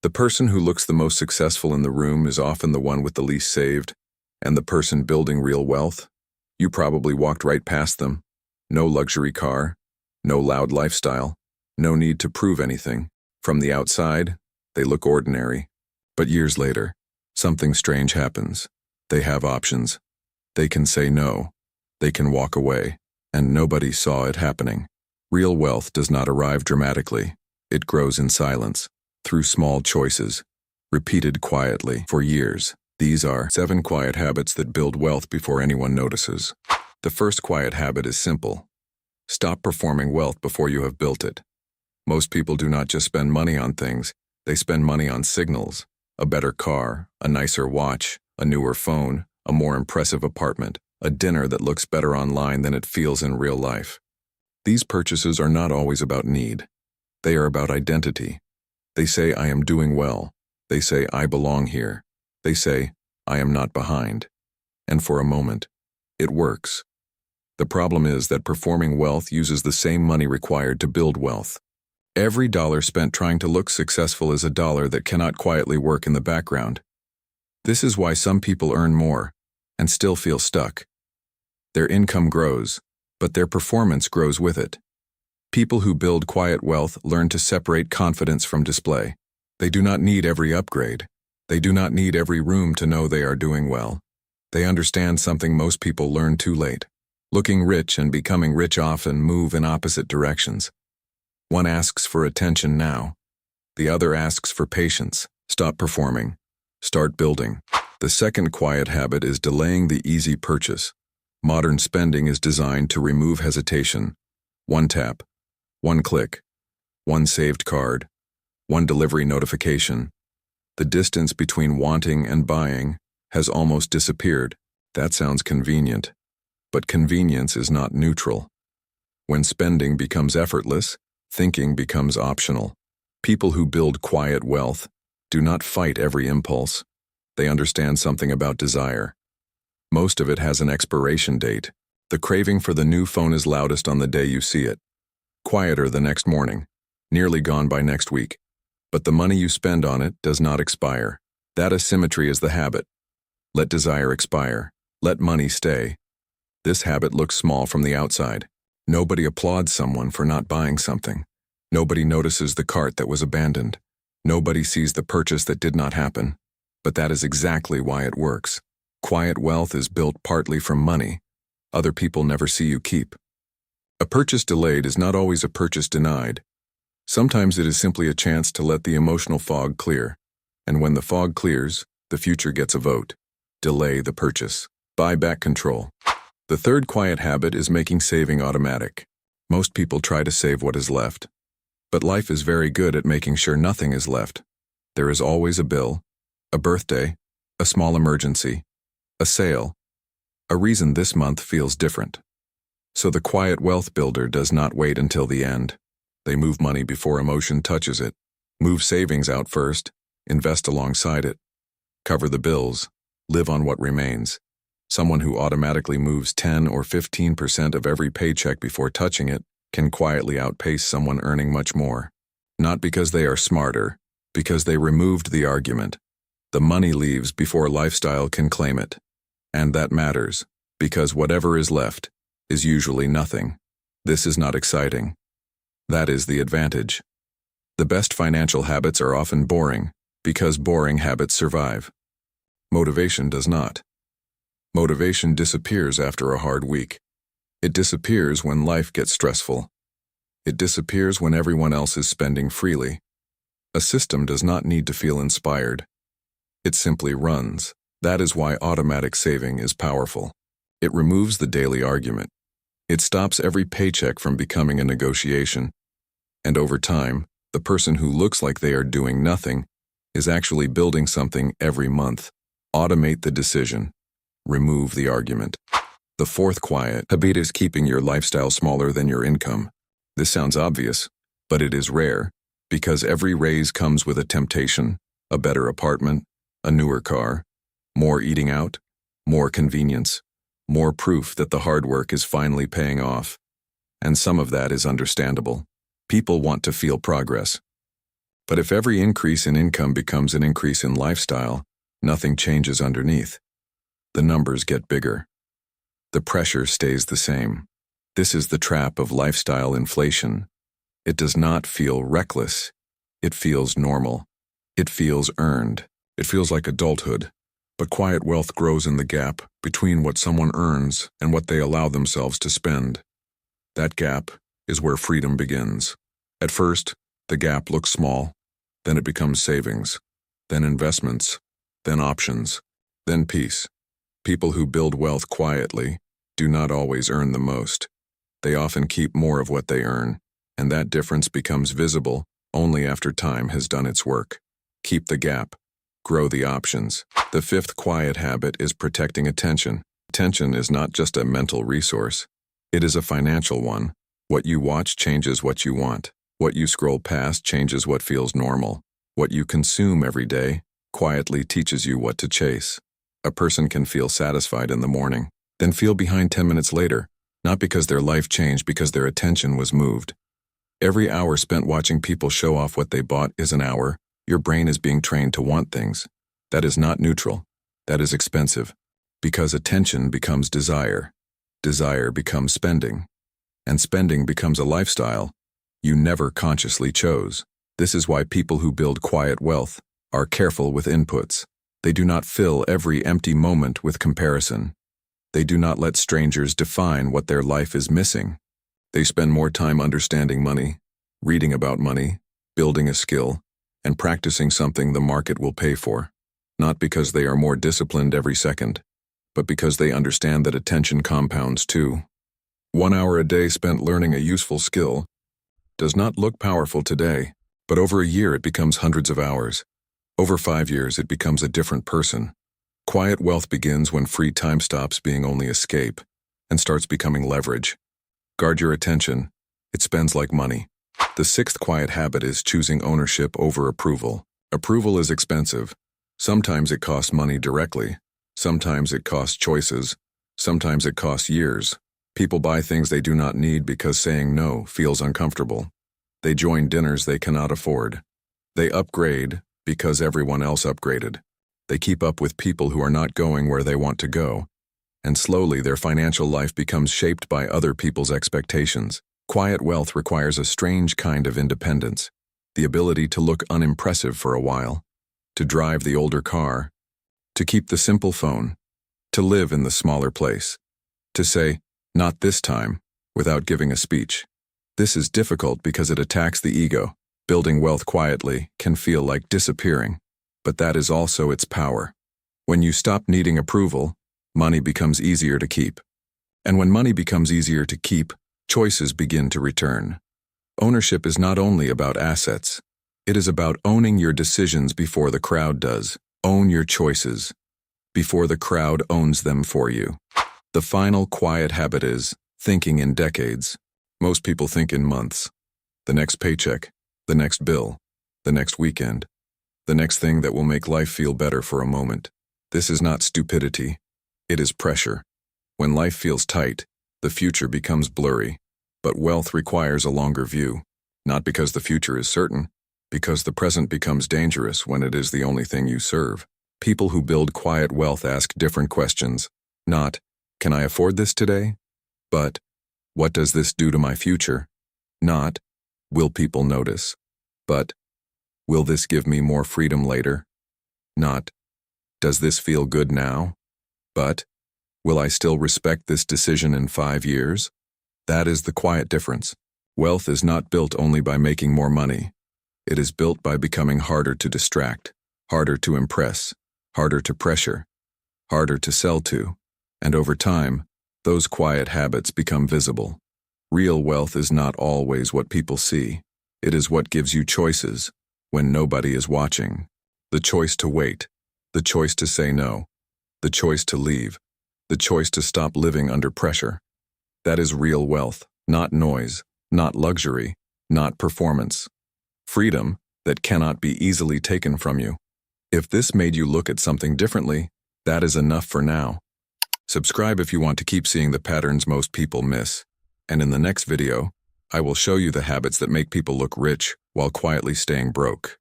The person who looks the most successful in the room is often the one with the least saved, and the person building real wealth, you probably walked right past them. No luxury car, no loud lifestyle, no need to prove anything. From the outside, they look ordinary. But years later, something strange happens. They have options. They can say no. They can walk away, and nobody saw it happening. Real wealth does not arrive dramatically. It grows in silence, through small choices, repeated quietly for years. These are 7 quiet habits that build wealth before anyone notices. The first quiet habit is simple. Stop performing wealth before you have built it. Most people do not just spend money on things, they spend money on signals. A better car, a nicer watch, a newer phone, a more impressive apartment, a dinner that looks better online than it feels in real life. These purchases are not always about need. They are about identity. They say, I am doing well. They say, I belong here. They say, I am not behind. And for a moment, it works. The problem is that performing wealth uses the same money required to build wealth. Every dollar spent trying to look successful is a dollar that cannot quietly work in the background. This is why some people earn more and still feel stuck. Their income grows, but their performance grows with it. People who build quiet wealth learn to separate confidence from display. They do not need every upgrade. They do not need every room to know they are doing well. They understand something most people learn too late. Looking rich and becoming rich often move in opposite directions. One asks for attention now. The other asks for patience. Stop performing. Start building. The second quiet habit is delaying the easy purchase. Modern spending is designed to remove hesitation. One tap, one click, one saved card, one delivery notification. The distance between wanting and buying has almost disappeared. That sounds convenient, but convenience is not neutral. When spending becomes effortless, thinking becomes optional. People who build quiet wealth do not fight every impulse. They understand something about desire. Most of it has an expiration date. The craving for the new phone is loudest on the day you see it. Quieter the next morning, nearly gone by next week. But the money you spend on it does not expire. That asymmetry is the habit. Let desire expire. Let money stay. This habit looks small from the outside. Nobody applauds someone for not buying something. Nobody notices the cart that was abandoned. Nobody sees the purchase that did not happen. But that is exactly why it works. Quiet wealth is built partly from money other people never see you keep. A purchase delayed is not always a purchase denied. Sometimes it is simply a chance to let the emotional fog clear. And when the fog clears, the future gets a vote. Delay the purchase. Buy back control. The third quiet habit is making saving automatic. Most people try to save what is left. But life is very good at making sure nothing is left. There is always a bill, a birthday, a small emergency, a sale, a reason this month feels different. So the quiet wealth builder does not wait until the end. They move money before emotion touches it. Move savings out first, invest alongside it. Cover the bills, live on what remains. Someone who automatically moves 10 or 15% of every paycheck before touching it can quietly outpace someone earning much more. Not because they are smarter, because they removed the argument. The money leaves before lifestyle can claim it. And that matters, because whatever is left is usually nothing. This is not exciting. That is the advantage. The best financial habits are often boring, because boring habits survive. Motivation does not. Motivation disappears after a hard week. It disappears when life gets stressful. It disappears when everyone else is spending freely. A system does not need to feel inspired. It simply runs. That is why automatic saving is powerful. It removes the daily argument. It stops every paycheck from becoming a negotiation. And over time, the person who looks like they are doing nothing is actually building something every month. Automate the decision. Remove the argument. The fourth quiet habit is keeping your lifestyle smaller than your income. This sounds obvious, but it is rare, because every raise comes with a temptation, a better apartment, a newer car, more eating out, more convenience, more proof that the hard work is finally paying off. And some of that is understandable. People want to feel progress. But if every increase in income becomes an increase in lifestyle, nothing changes underneath. The numbers get bigger. The pressure stays the same. This is the trap of lifestyle inflation. It does not feel reckless. It feels normal. It feels earned. It feels like adulthood. But quiet wealth grows in the gap between what someone earns and what they allow themselves to spend. That gap is where freedom begins. At first, the gap looks small. Then it becomes savings. Then investments. Then options. Then peace. People who build wealth quietly do not always earn the most. They often keep more of what they earn, and that difference becomes visible only after time has done its work. Keep the gap. Grow the options. The fifth quiet habit is protecting attention. Attention is not just a mental resource. It is a financial one. What you watch changes what you want. What you scroll past changes what feels normal. What you consume every day quietly teaches you what to chase. A person can feel satisfied in the morning, then feel behind 10 minutes later, not because their life changed, because their attention was moved. Every hour spent watching people show off what they bought is an hour. Your brain is being trained to want things. That is not neutral. That is expensive. Because attention becomes desire. Desire becomes spending. And spending becomes a lifestyle you never consciously chose. This is why people who build quiet wealth are careful with inputs. They do not fill every empty moment with comparison. They do not let strangers define what their life is missing. They spend more time understanding money, reading about money, building a skill, and practicing something the market will pay for. Not because they are more disciplined every second, but because they understand that attention compounds too. 1 hour a day spent learning a useful skill does not look powerful today, but over a year it becomes hundreds of hours. Over 5 years it becomes a different person. Quiet wealth begins when free time stops being only escape and starts becoming leverage. Guard your attention. It spends like money. The sixth quiet habit is choosing ownership over approval. Approval is expensive. Sometimes it costs money directly. Sometimes it costs choices. Sometimes it costs years. People buy things they do not need because saying no feels uncomfortable. They join dinners they cannot afford. They upgrade because everyone else upgraded. They keep up with people who are not going where they want to go. And slowly their financial life becomes shaped by other people's expectations. Quiet wealth requires a strange kind of independence. The ability to look unimpressive for a while. To drive the older car. To keep the simple phone. To live in the smaller place. To say, "Not this time," without giving a speech. This is difficult because it attacks the ego. Building wealth quietly can feel like disappearing, but that is also its power. When you stop needing approval, money becomes easier to keep. And when money becomes easier to keep, choices begin to return. Ownership is not only about assets. It is about owning your decisions before the crowd does. Own your choices before the crowd owns them for you. The final quiet habit is thinking in decades. Most people think in months. The next paycheck, the next bill, the next weekend, the next thing that will make life feel better for a moment. This is not stupidity. It is pressure. When life feels tight, the future becomes blurry. But wealth requires a longer view. Not because the future is certain, because the present becomes dangerous when it is the only thing you serve. People who build quiet wealth ask different questions. Not, "Can I afford this today?" But, "What does this do to my future?" Not, "Will people notice?" But, "Will this give me more freedom later?" Not, "Does this feel good now?" But, "Will I still respect this decision in 5 years?" That is the quiet difference. Wealth is not built only by making more money. It is built by becoming harder to distract, harder to impress, harder to pressure, harder to sell to. And over time, those quiet habits become visible. Real wealth is not always what people see. It is what gives you choices when nobody is watching. The choice to wait, the choice to say no, the choice to leave, the choice to stop living under pressure. That is real wealth, not noise, not luxury, not performance. Freedom that cannot be easily taken from you. If this made you look at something differently, that is enough for now. Subscribe if you want to keep seeing the patterns most people miss. And in the next video, I will show you the habits that make people look rich while quietly staying broke.